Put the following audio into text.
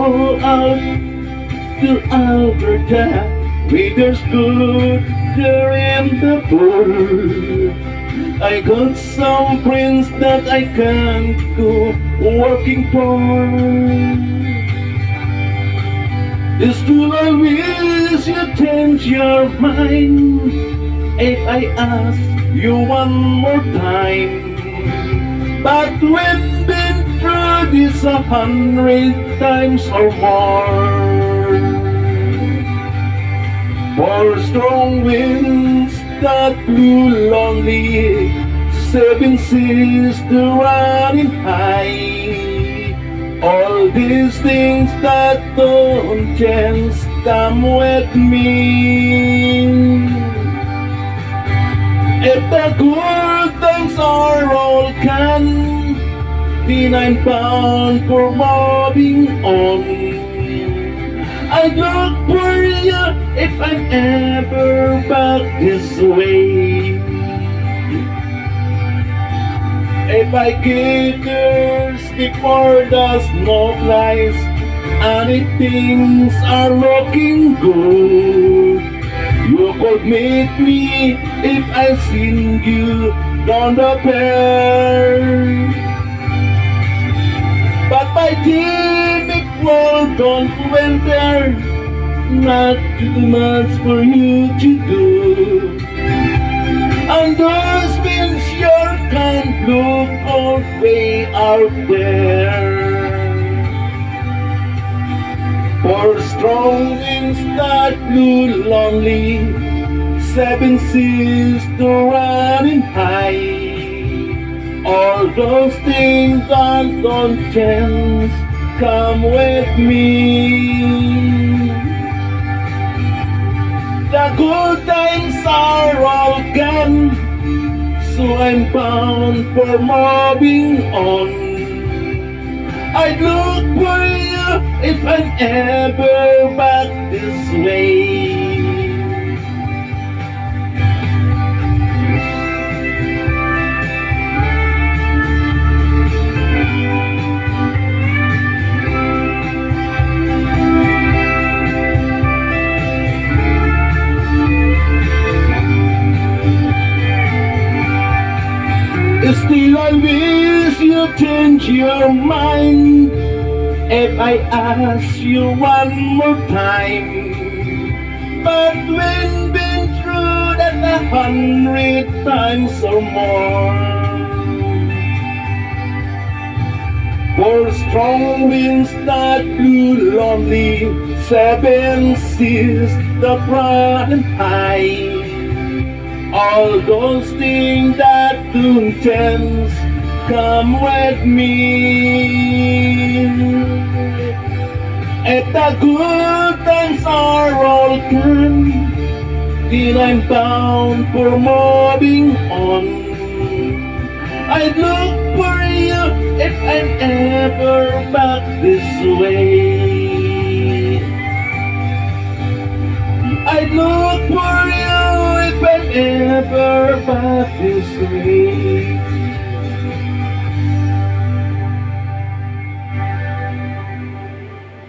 go out to Alberta, where there's good there in the border. I got some friends that I can't go working for. Still I wish you change your mind if I ask you one more time. But when been through this 100 times or more, for strong winds that blew lonely, 7 seas to running high. All these things that don't chance come with me. If the good times are all gone, then I'm bound for moving on. I'd look for you if I'm ever back this way. If I get thirst before the snow flies, and if things are looking good, you could meet me if I seen you down the pier. But by then it will gone winter, not too much for you to do. And those means you can't look all way out there. For strong winds that blew lonely, 7 seas to running high. All those things that don't chance come with me. The good times are all gone, so I'm bound for moving on. I'd look for you if I'm ever back this way. Still I wish you change your mind if I ask you one more time. But when been through that 100 times or more, for strong winds that blew lonely, 7 seas that run high. All those things that don't chance come with me. If the good times are all gone, then I'm bound for moving on. I'd look for you if I'm ever back this way.